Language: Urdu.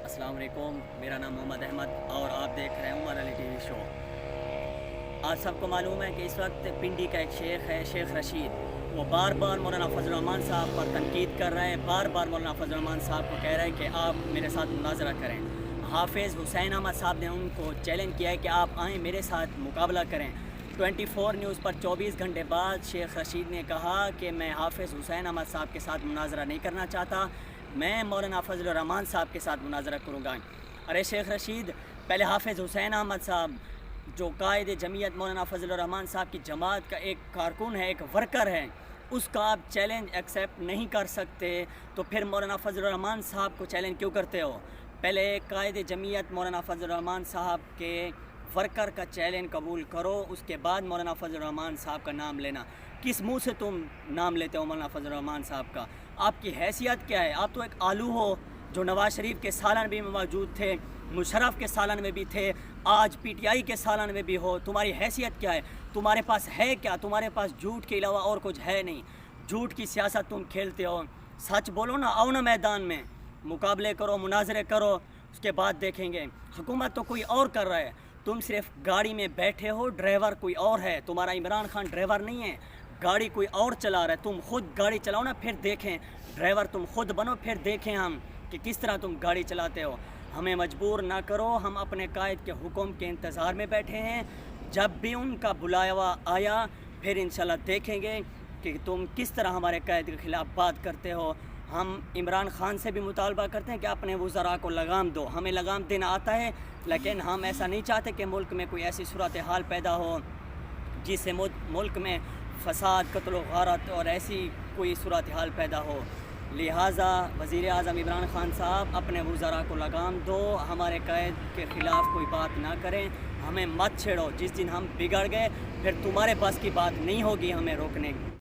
السلام علیکم، میرا نام محمد احمد اور آپ دیکھ رہے ہیں عمر علی ٹی وی شو۔ آج سب کو معلوم ہے کہ اس وقت پنڈی کا ایک شیخ ہے، شیخ رشید، وہ بار بار مولانا فضل الرحمان صاحب پر تنقید کر رہے ہیں، بار بار مولانا فضل الرحمان صاحب کو کہہ رہے ہیں کہ آپ میرے ساتھ مناظرہ کریں۔ حافظ حسین احمد صاحب نے ان کو چیلنج کیا ہے کہ آپ آئیں میرے ساتھ مقابلہ کریں۔ 24 نیوز پر 24 گھنٹے بعد شیخ رشید نے کہا کہ میں حافظ حسین احمد صاحب کے ساتھ مناظرہ نہیں کرنا چاہتا، میں مولانا فضل الرحمان صاحب کے ساتھ مناظرہ کروں گا۔ ارے شیخ رشید، پہلے حافظ حسین احمد صاحب جو قائد جمعیت مولانا فضل الرحمان صاحب کی جماعت کا ایک کارکن ہے، ایک ورکر ہے، اس کا آپ چیلنج ایکسیپٹ نہیں کر سکتے تو پھر مولانا فضل الرحمان صاحب کو چیلنج کیوں کرتے ہو؟ پہلے قائد جمعیت مولانا فضل الرحمان صاحب کے ورکر کا چیلنج قبول کرو، اس کے بعد مولانا فضل الرحمان صاحب کا نام لینا۔ کس منہ سے تم نام لیتے ہو مولانا فضل الرحمان صاحب کا؟ آپ کی حیثیت کیا ہے؟ آپ تو ایک آلو ہو جو نواز شریف کے سالن بھی میں موجود تھے، مشرف کے سالن میں بھی تھے، آج پی ٹی آئی کے سالن میں بھی ہو۔ تمہاری حیثیت کیا ہے؟ تمہارے پاس ہے کیا؟ تمہارے پاس جھوٹ کے علاوہ اور کچھ ہے نہیں۔ جھوٹ کی سیاست تم کھیلتے ہو۔ سچ بولو نا، آؤ نا میدان میں، مقابلے کرو، مناظرے کرو، اس کے بعد دیکھیں گے۔ حکومت تو کوئی اور کر رہا ہے، تم صرف گاڑی میں بیٹھے ہو، ڈرائیور کوئی اور ہے۔ تمہارا عمران خان ڈرائیور نہیں ہے، گاڑی کوئی اور چلا رہا ہے۔ تم خود گاڑی چلاؤ نا، پھر دیکھیں۔ ڈرائیور تم خود بنو، پھر دیکھیں ہم کہ کس طرح تم گاڑی چلاتے ہو۔ ہمیں مجبور نہ کرو، ہم اپنے قائد کے حکم کے انتظار میں بیٹھے ہیں۔ جب بھی ان کا بلاوا آیا پھر انشاءاللہ دیکھیں گے کہ تم کس طرح ہمارے قائد کے خلاف بات کرتے ہو۔ ہم عمران خان سے بھی مطالبہ کرتے ہیں کہ اپنے وزراء کو لگام دو، ہمیں لگام دینا آتا ہے، لیکن ہم ایسا نہیں چاہتے کہ ملک میں کوئی ایسی صورتحال پیدا ہو جس سے ملک میں فساد، قتل و غارت اور ایسی کوئی صورتحال پیدا ہو۔ لہٰذا وزیر اعظم عمران خان صاحب اپنے وزراء کو لگام دو، ہمارے قائد کے خلاف کوئی بات نہ کریں، ہمیں مت چھیڑو۔ جس دن ہم بگڑ گئے پھر تمہارے پاس کی بات نہیں ہوگی ہمیں روکنے کی۔